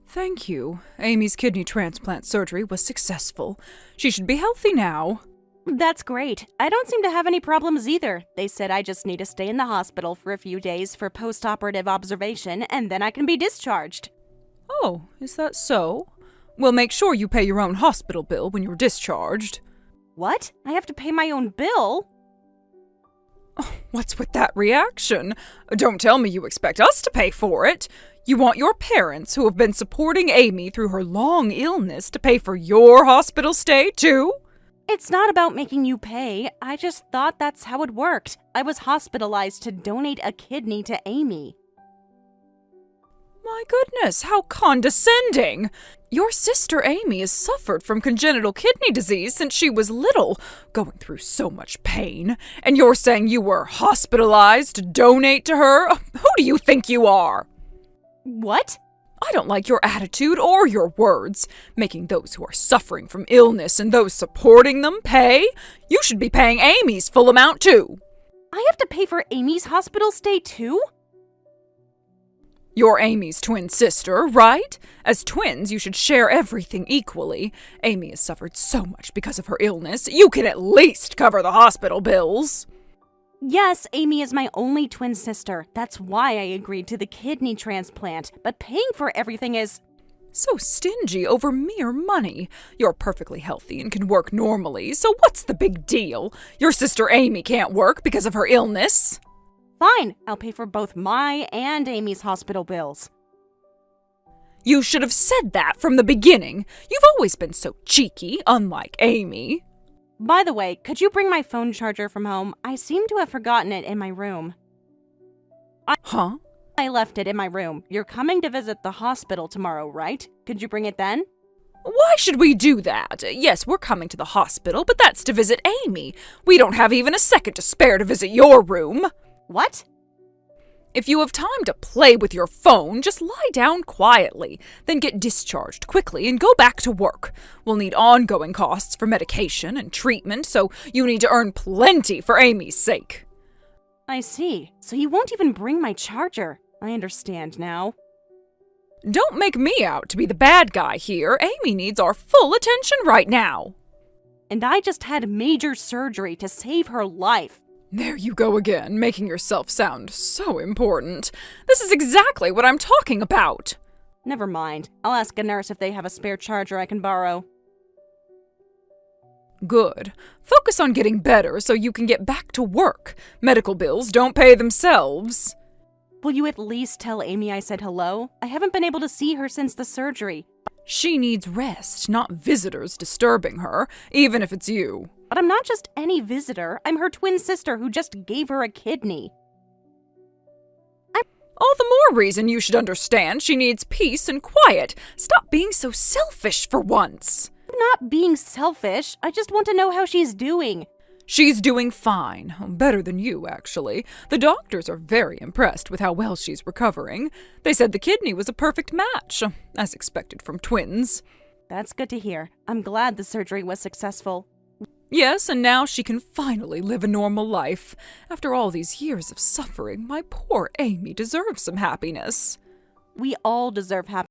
Thank you. Amy's kidney transplant surgery was successful. She should be healthy now. That's great. I don't seem to have any problems either. They said I just need to stay in the hospital for a few days for post-operative observation, and then I can be discharged. Oh, is that so? Well, make sure you pay your own hospital bill when you're discharged. What? I have to pay my own bill? Oh, what's with that reaction? Don't tell me you expect us to pay for it. You want your parents, who have been supporting Amy through her long illness, to pay for your hospital stay, too? It's not about making you pay. I just thought that's how it worked. I was hospitalized to donate a kidney to Amy. My goodness, how condescending! Your sister Amy has suffered from congenital kidney disease since she was little, going through so much pain, and you're saying you were hospitalized to donate to her? Who do you think you are? What? I don't like your attitude or your words. Making those who are suffering from illness and those supporting them pay? You should be paying Amy's full amount too. I have to pay for Amy's hospital stay too? You're Amy's twin sister, right? As twins, you should share everything equally. Amy has suffered so much because of her illness. You can at least cover the hospital bills. Yes, Amy is my only twin sister. That's why I agreed to the kidney transplant. But paying for everything is... So stingy over mere money. You're perfectly healthy and can work normally, so what's the big deal? Your sister Amy can't work because of her illness. Fine, I'll pay for both my and Amy's hospital bills. You should have said that from the beginning. You've always been so cheeky, unlike Amy. By the way, could you bring my phone charger from home? I seem to have forgotten it in my room. Huh? I left it in my room. You're coming to visit the hospital tomorrow, right? Could you bring it then? Why should we do that? Yes, we're coming to the hospital, but that's to visit Amy. We don't have even a second to spare to visit your room. What? If you have time to play with your phone, just lie down quietly, then get discharged quickly and go back to work. We'll need ongoing costs for medication and treatment, so you need to earn plenty for Amy's sake. I see. So you won't even bring my charger. I understand now. Don't make me out to be the bad guy here. Amy needs our full attention right now. And I just had major surgery to save her life. There you go again, making yourself sound so important. This is exactly what I'm talking about. Never mind. I'll ask a nurse if they have a spare charger I can borrow. Good. Focus on getting better so you can get back to work. Medical bills don't pay themselves. Will you at least tell Amy I said hello? I haven't been able to see her since the surgery. She needs rest, not visitors disturbing her, even if it's you. But I'm not just any visitor. I'm her twin sister who just gave her a kidney. All the more reason you should understand she needs peace and quiet. Stop being so selfish for once. I'm not being selfish. I just want to know how she's doing. She's doing fine. Better than you, actually. The doctors are very impressed with how well she's recovering. They said the kidney was a perfect match, as expected from twins. That's good to hear. I'm glad the surgery was successful. Yes, and now she can finally live a normal life. After all these years of suffering, my poor Amy deserves some happiness. We all deserve happiness.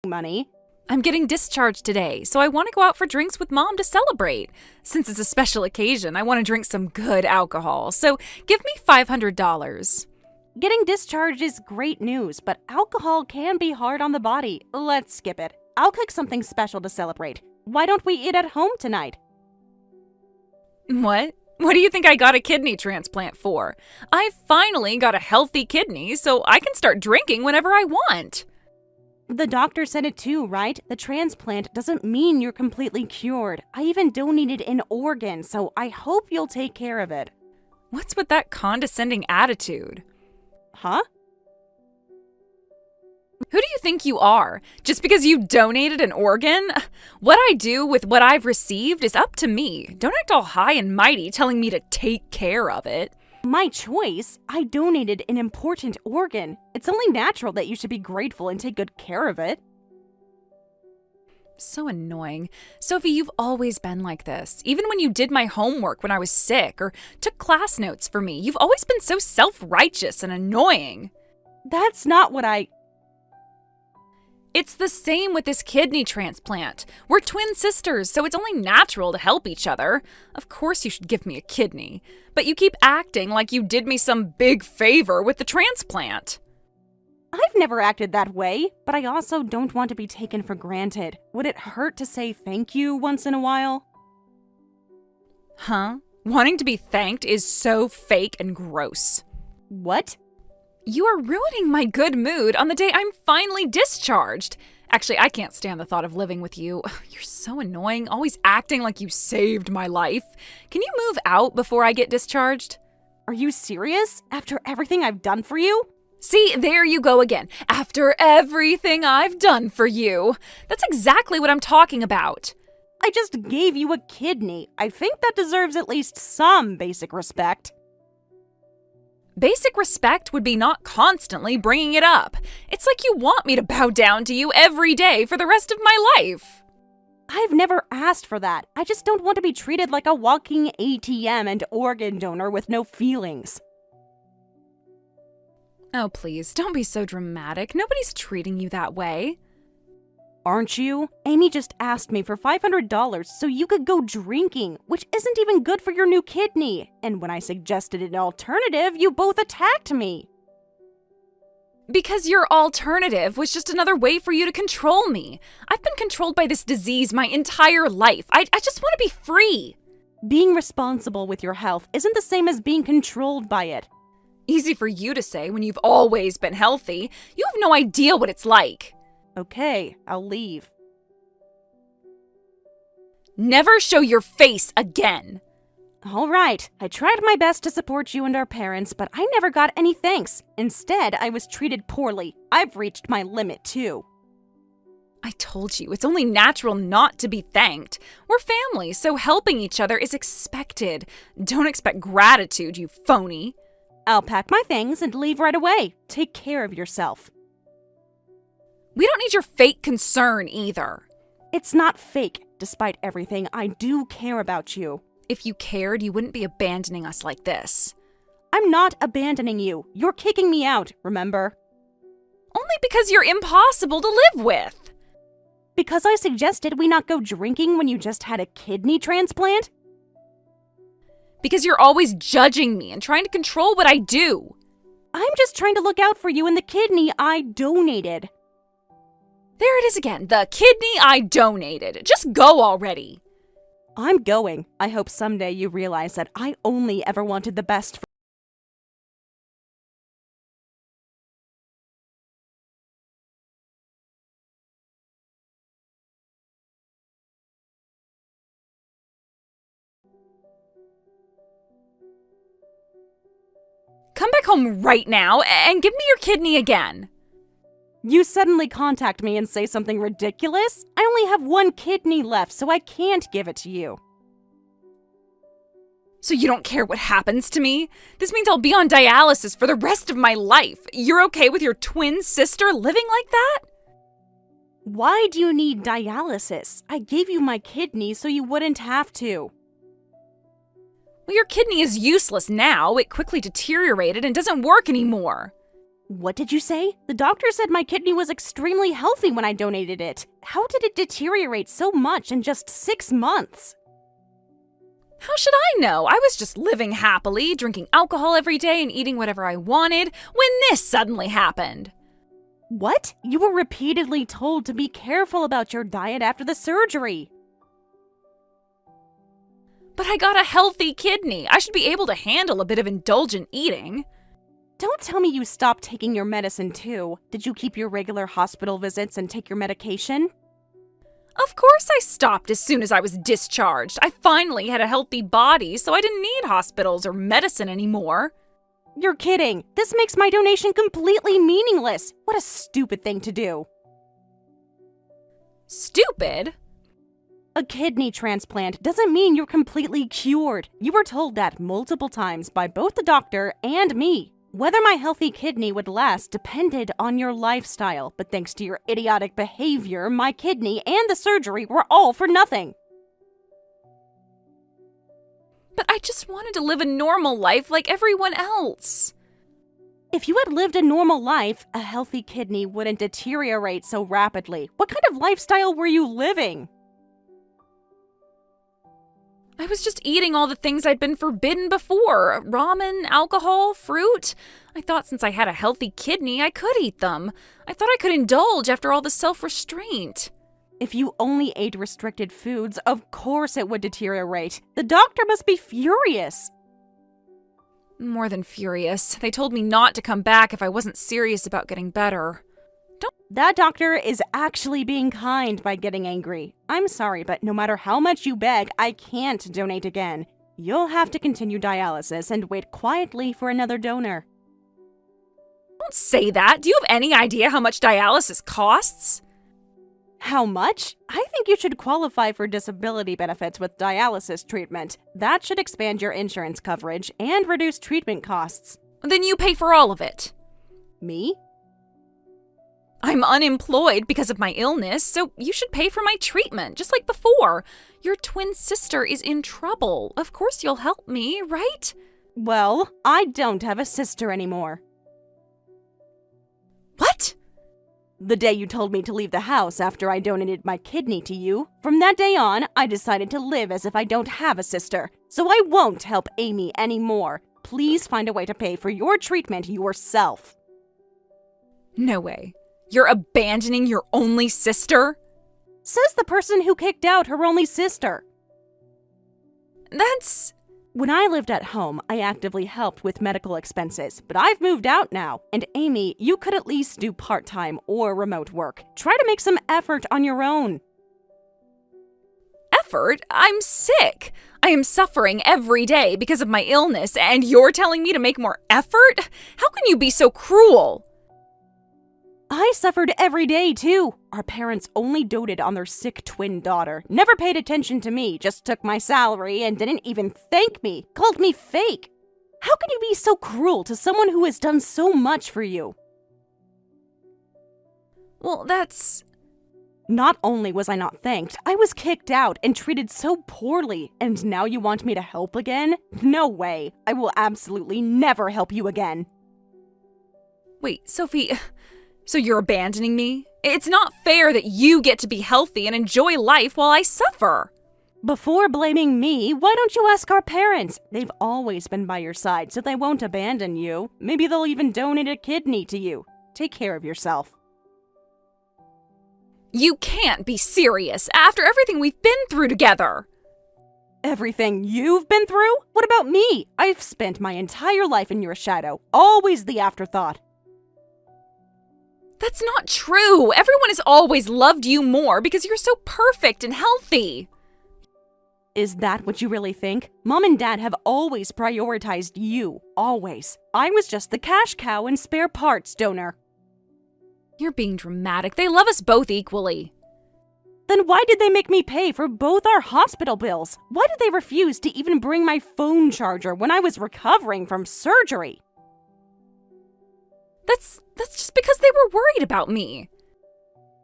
Money. I'm getting discharged today, so I want to go out for drinks with Mom to celebrate. Since it's a special occasion, I want to drink some good alcohol, so give me $500. Getting discharged is great news, but alcohol can be hard on the body. Let's skip it. I'll cook something special to celebrate. Why don't we eat at home tonight? What? What do you think I got a kidney transplant for? I finally got a healthy kidney, so I can start drinking whenever I want. The doctor said it too, right? The transplant doesn't mean you're completely cured. I even donated an organ, so I hope you'll take care of it. What's with that condescending attitude? Huh? Who do you think you are? Just because you donated an organ? What I do with what I've received is up to me. Don't act all high and mighty telling me to take care of it. my choice. I donated an important organ. It's only natural that you should be grateful and take good care of it. So annoying. Sophie, you've always been like this. Even when you did my homework when I was sick or took class notes for me, you've always been so self-righteous and annoying. That's not what It's the same with this kidney transplant. We're twin sisters, so it's only natural to help each other. Of course you should give me a kidney. But you keep acting like you did me some big favor with the transplant. I've never acted that way, but I also don't want to be taken for granted. Would it hurt to say thank you once in a while? Huh? Wanting to be thanked is so fake and gross. What? You are ruining my good mood on the day I'm finally discharged. Actually, I can't stand the thought of living with you. You're so annoying, always acting like you saved my life. Can you move out before I get discharged? Are you serious? After everything I've done for you? See, there you go again. After everything I've done for you. That's exactly what I'm talking about. I just gave you a kidney. I think that deserves at least some basic respect. Basic respect would be not constantly bringing it up. It's like you want me to bow down to you every day for the rest of my life. I've never asked for that. I just don't want to be treated like a walking ATM and organ donor with no feelings. Oh, please, don't be so dramatic. Nobody's treating you that way. Aren't you? Amy just asked me for $500 so you could go drinking, which isn't even good for your new kidney. And when I suggested an alternative, you both attacked me. Because your alternative was just another way for you to control me. I've been controlled by this disease my entire life. I just want to be free. Being responsible with your health isn't the same as being controlled by it. Easy for you to say when you've always been healthy. You have no idea what it's like. Okay, I'll leave. Never show your face again. All right, I tried my best to support you and our parents, but I never got any thanks. Instead, I was treated poorly. I've reached my limit, too. I told you, it's only natural not to be thanked. We're family, so helping each other is expected. Don't expect gratitude, you phony. I'll pack my things and leave right away. Take care of yourself. We don't need your fake concern either. It's not fake. Despite everything, I do care about you. If you cared, you wouldn't be abandoning us like this. I'm not abandoning you. You're kicking me out, remember? Only because you're impossible to live with. Because I suggested we not go drinking when you just had a kidney transplant? Because you're always judging me and trying to control what I do. I'm just trying to look out for you and the kidney I donated. There it is again, the kidney I donated. Just go already. I'm going. I hope someday you realize that I only ever wanted the best for Come back home right now and give me your kidney again. You suddenly contact me and say something ridiculous? I only have one kidney left, so I can't give it to you. So you don't care what happens to me? This means I'll be on dialysis for the rest of my life. You're okay with your twin sister living like that? Why do you need dialysis? I gave you my kidney so you wouldn't have to. Well, your kidney is useless now. It quickly deteriorated and doesn't work anymore. What did you say? The doctor said my kidney was extremely healthy when I donated it. How did it deteriorate so much in just 6 months? How should I know? I was just living happily, drinking alcohol every day and eating whatever I wanted when this suddenly happened. What? You were repeatedly told to be careful about your diet after the surgery. But I got a healthy kidney. I should be able to handle a bit of indulgent eating. Don't tell me you stopped taking your medicine too. Did you keep your regular hospital visits and take your medication? Of course I stopped as soon as I was discharged. I finally had a healthy body, so I didn't need hospitals or medicine anymore. You're kidding. This makes my donation completely meaningless. What a stupid thing to do. Stupid? A kidney transplant doesn't mean you're completely cured. You were told that multiple times by both the doctor and me. Whether my healthy kidney would last depended on your lifestyle, but thanks to your idiotic behavior, my kidney and the surgery were all for nothing. But I just wanted to live a normal life like everyone else. If you had lived a normal life, a healthy kidney wouldn't deteriorate so rapidly. What kind of lifestyle were you living? I was just eating all the things I'd been forbidden before. Ramen, alcohol, fruit. I thought since I had a healthy kidney, I could eat them. I thought I could indulge after all the self-restraint. If you only ate restricted foods, of course it would deteriorate. The doctor must be furious. More than furious. They told me not to come back if I wasn't serious about getting better. That doctor is actually being kind by getting angry. I'm sorry, but no matter how much you beg, I can't donate again. You'll have to continue dialysis and wait quietly for another donor. Don't say that. Do you have any idea how much dialysis costs? How much? I think you should qualify for disability benefits with dialysis treatment. That should expand your insurance coverage and reduce treatment costs. Then you pay for all of it. Me? I'm unemployed because of my illness, so you should pay for my treatment, just like before. Your twin sister is in trouble. Of course you'll help me, right? Well, I don't have a sister anymore. What? The day you told me to leave the house after I donated my kidney to you, from that day on, I decided to live as if I don't have a sister. So I won't help Amy anymore. Please find a way to pay for your treatment yourself. No way. You're abandoning your only sister? Says the person who kicked out her only sister. That's... When I lived at home, I actively helped with medical expenses, but I've moved out now. And Amy, you could at least do part-time or remote work. Try to make some effort on your own. Effort? I'm sick. I am suffering every day because of my illness, and you're telling me to make more effort? How can you be so cruel? I suffered every day, too. Our parents only doted on their sick twin daughter, never paid attention to me, just took my salary and didn't even thank me, called me fake. How can you be so cruel to someone who has done so much for you? Well, that's... Not only was I not thanked, I was kicked out and treated so poorly, and now you want me to help again? No way. I will absolutely never help you again. Wait, Sophie... So you're abandoning me? It's not fair that you get to be healthy and enjoy life while I suffer. Before blaming me, why don't you ask our parents? They've always been by your side, so they won't abandon you. Maybe they'll even donate a kidney to you. Take care of yourself. You can't be serious after everything we've been through together. Everything you've been through? What about me? I've spent my entire life in your shadow, always the afterthought. That's not true. Everyone has always loved you more because you're so perfect and healthy. Is that what you really think? Mom and Dad have always prioritized you. Always. I was just the cash cow and spare parts donor. You're being dramatic. They love us both equally. Then why did they make me pay for both our hospital bills? Why did they refuse to even bring my phone charger when I was recovering from surgery? That's just because they were worried about me.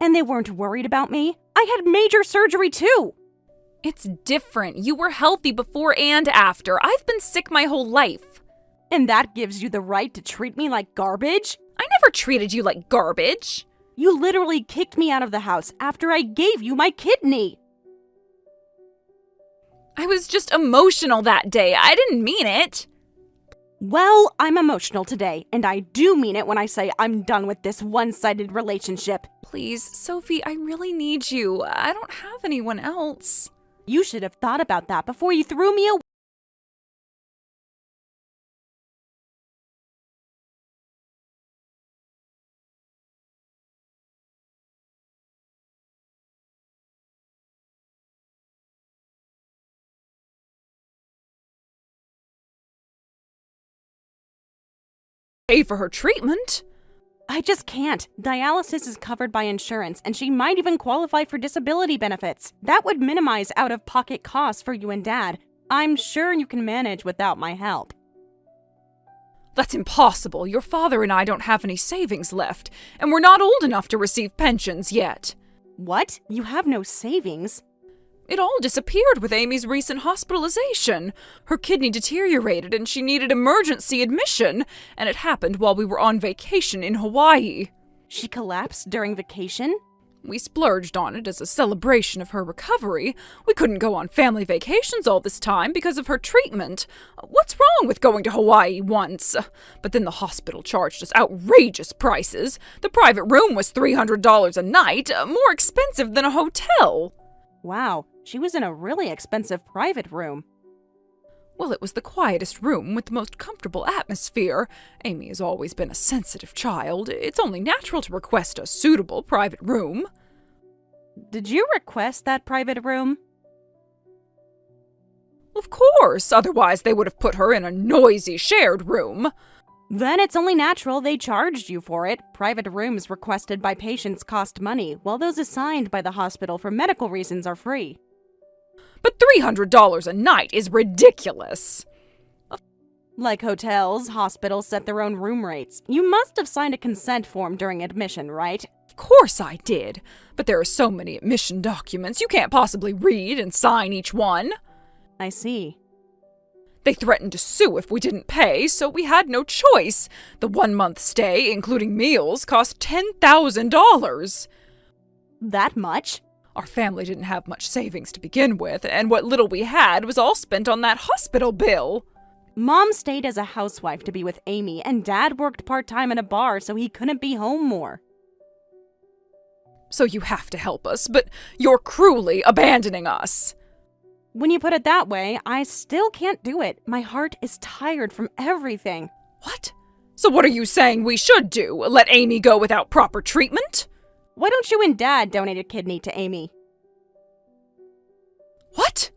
And they weren't worried about me? I had major surgery too. It's different. You were healthy before and after. I've been sick my whole life. And that gives you the right to treat me like garbage? I never treated you like garbage. You literally kicked me out of the house after I gave you my kidney. I was just emotional that day. I didn't mean it. Well, I'm emotional today, and I do mean it when I say I'm done with this one-sided relationship. Please, Sophie, I really need you. I don't have anyone else. You should have thought about that before you threw me away. Pay for her treatment? I just can't. Dialysis is covered by insurance, and she might even qualify for disability benefits. That would minimize out-of-pocket costs for you and Dad. I'm sure you can manage without my help. That's impossible. Your father and I don't have any savings left, and we're not old enough to receive pensions yet. What? You have no savings? It all disappeared with Amy's recent hospitalization. Her kidney deteriorated and she needed emergency admission, and it happened while we were on vacation in Hawaii. She collapsed during vacation? We splurged on it as a celebration of her recovery. We couldn't go on family vacations all this time because of her treatment. What's wrong with going to Hawaii once? But then the hospital charged us outrageous prices. The private room was $300 a night, more expensive than a hotel. Wow, she was in a really expensive private room. Well, it was the quietest room with the most comfortable atmosphere. Amy has always been a sensitive child. It's only natural to request a suitable private room. Did you request that private room? Of course, otherwise they would have put her in a noisy shared room. Then it's only natural they charged you for it. Private rooms requested by patients cost money, while those assigned by the hospital for medical reasons are free. But $300 a night is ridiculous. Like hotels, hospitals set their own room rates. You must have signed a consent form during admission, right? Of course I did, but there are so many admission documents you can't possibly read and sign each one. I see. They threatened to sue if we didn't pay, so we had no choice. The 1-month stay, including meals, cost $10,000. That much? Our family didn't have much savings to begin with, and what little we had was all spent on that hospital bill. Mom stayed as a housewife to be with Amy, and Dad worked part-time in a bar so he couldn't be home more. So you have to help us, but you're cruelly abandoning us. When you put it that way, I still can't do it. My heart is tired from everything. What? So what are you saying we should do? Let Amy go without proper treatment? Why don't you and Dad donate a kidney to Amy? What?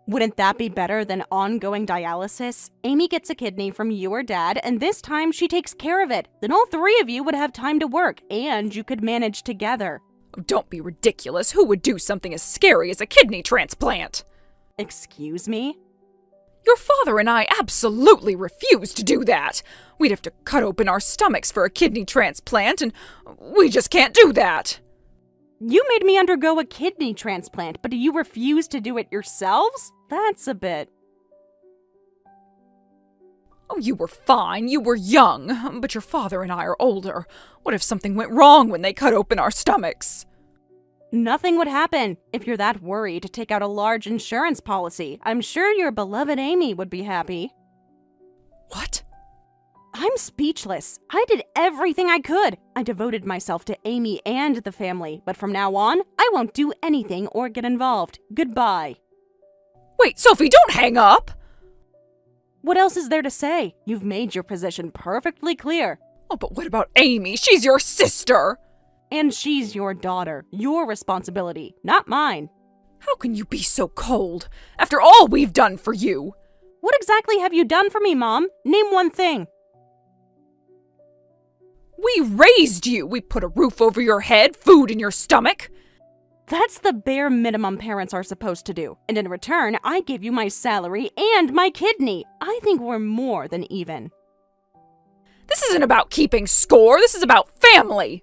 Wouldn't that be better than ongoing dialysis? Amy gets a kidney from you or Dad, and this time she takes care of it. Then all three of you would have time to work, and you could manage together. Oh, don't be ridiculous. Who would do something as scary as a kidney transplant? Excuse me? Your father and I absolutely refuse to do that. We'd have to cut open our stomachs for a kidney transplant, and we just can't do that. You made me undergo a kidney transplant, but you refuse to do it yourselves? That's a bit... Oh, you were fine. You were young. But your father and I are older. What if something went wrong when they cut open our stomachs? Nothing would happen. If you're that worried, take out a large insurance policy. I'm sure your beloved Amy would be happy. What? I'm speechless. I did everything I could. I devoted myself to Amy and the family, but from now on, I won't do anything or get involved. Goodbye. Wait, Sophie, don't hang up! What else is there to say? You've made your position perfectly clear. Oh, but what about Amy? She's your sister! And she's your daughter. Your responsibility, not mine. How can you be so cold, after all we've done for you? What exactly have you done for me, Mom? Name one thing. We raised you! We put a roof over your head, food in your stomach! That's the bare minimum parents are supposed to do. And in return, I gave you my salary and my kidney. I think we're more than even. This isn't about keeping score, this is about family!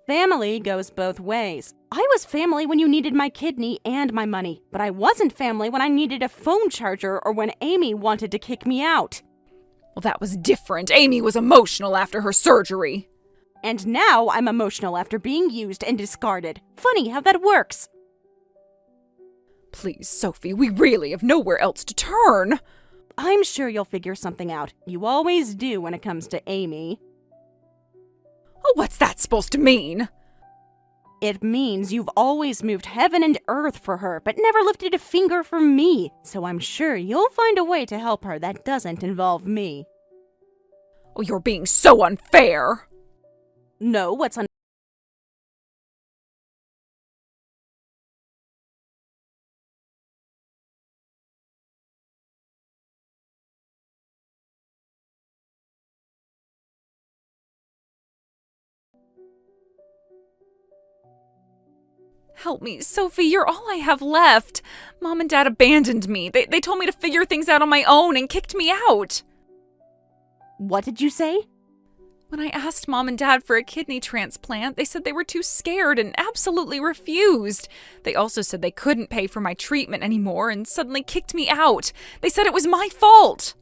Family goes both ways. I was family when you needed my kidney and my money, but I wasn't family when I needed a phone charger or when Amy wanted to kick me out. Well, that was different. Amy was emotional after her surgery. And now I'm emotional after being used and discarded. Funny how that works. Please, Sophie, we really have nowhere else to turn. I'm sure you'll figure something out. You always do when it comes to Amy. Oh, what's that supposed to mean? It means you've always moved heaven and earth for her, but never lifted a finger for me. So I'm sure you'll find a way to help her that doesn't involve me. Oh, you're being so unfair. No, what's Help me, Sophie, you're all I have left. Mom and Dad abandoned me. They told me to figure things out on my own and kicked me out. What did you say? When I asked Mom and Dad for a kidney transplant, they said they were too scared and absolutely refused. They also said they couldn't pay for my treatment anymore and suddenly kicked me out. They said it was my fault.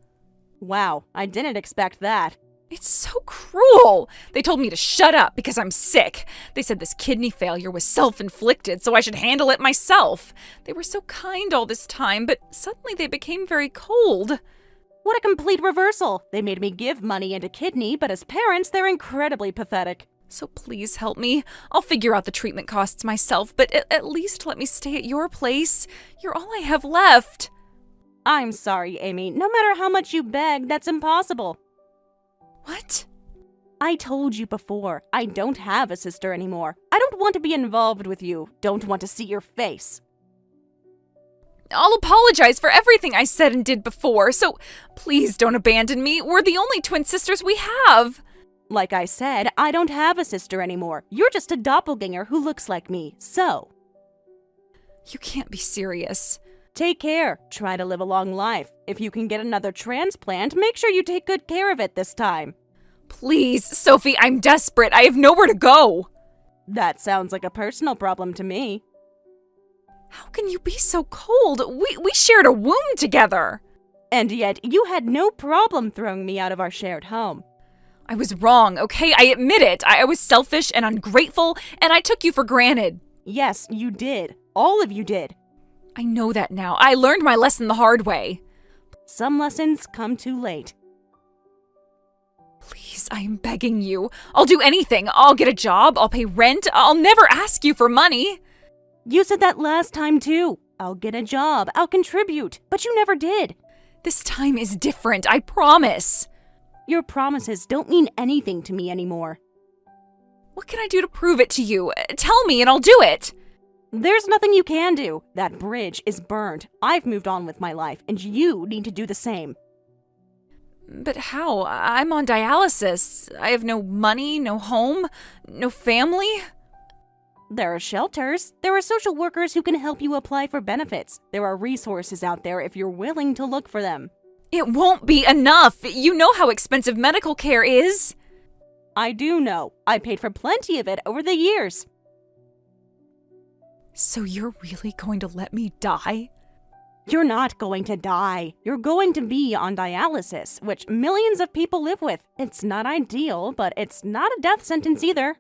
Wow, I didn't expect that. It's so cruel. They told me to shut up because I'm sick. They said this kidney failure was self-inflicted, so I should handle it myself. They were so kind all this time, but suddenly they became very cold. What a complete reversal. They made me give money and a kidney, but as parents, they're incredibly pathetic. So please help me. I'll figure out the treatment costs myself, but at least let me stay at your place. You're all I have left. I'm sorry, Amy. No matter how much you beg, that's impossible. What? I told you before, I don't have a sister anymore. I don't want to be involved with you. Don't want to see your face. I'll apologize for everything I said and did before, so please don't abandon me. We're the only twin sisters we have. Like I said, I don't have a sister anymore. You're just a doppelganger who looks like me, so. You can't be serious. Take care. Try to live a long life. If you can get another transplant, make sure you take good care of it this time. Please, Sophie, I'm desperate. I have nowhere to go. That sounds like a personal problem to me. How can you be so cold? We shared a womb together. And yet, you had no problem throwing me out of our shared home. I was wrong, okay? I admit it. I was selfish and ungrateful, and I took you for granted. Yes, you did. All of you did. I know that now. I learned my lesson the hard way. Some lessons come too late. Please, I am begging you. I'll do anything. I'll get a job. I'll pay rent. I'll never ask you for money. You said that last time too. I'll get a job. I'll contribute. But you never did. This time is different. I promise. Your promises don't mean anything to me anymore. What can I do to prove it to you? Tell me and I'll do it. There's nothing you can do. That bridge is burned. I've moved on with my life, and you need to do the same. But how? I'm on dialysis. I have no money, no home, no family. There are shelters. There are social workers who can help you apply for benefits. There are resources out there if you're willing to look for them. It won't be enough. You know how expensive medical care is. I do know. I paid for plenty of it over the years. So you're really going to let me die? You're not going to die. You're going to be on dialysis, which millions of people live with. It's not ideal, but it's not a death sentence either.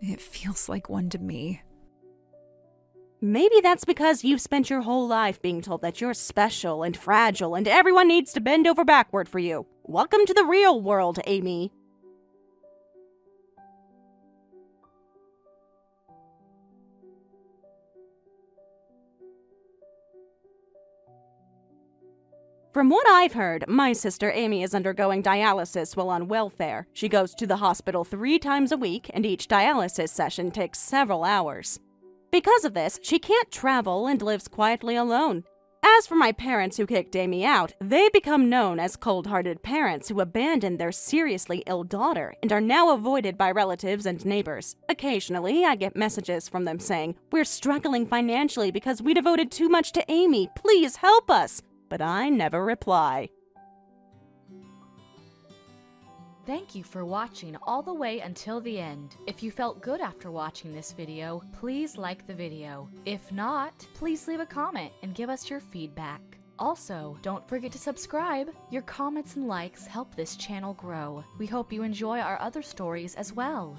It feels like one to me. Maybe that's because you've spent your whole life being told that you're special and fragile and everyone needs to bend over backward for you. Welcome to the real world, Amy. From what I've heard, my sister Amy is undergoing dialysis while on welfare. She goes to the hospital 3 times a week, and each dialysis session takes several hours. Because of this, she can't travel and lives quietly alone. As for my parents who kicked Amy out, they become known as cold-hearted parents who abandoned their seriously ill daughter and are now avoided by relatives and neighbors. Occasionally, I get messages from them saying, "We're struggling financially because we devoted too much to Amy. Please help us." But I never reply. Thank you for watching all the way until the end. If you felt good after watching this video, please like the video. If not, please leave a comment and give us your feedback. Also, don't forget to subscribe. Your comments and likes help this channel grow. We hope you enjoy our other stories as well.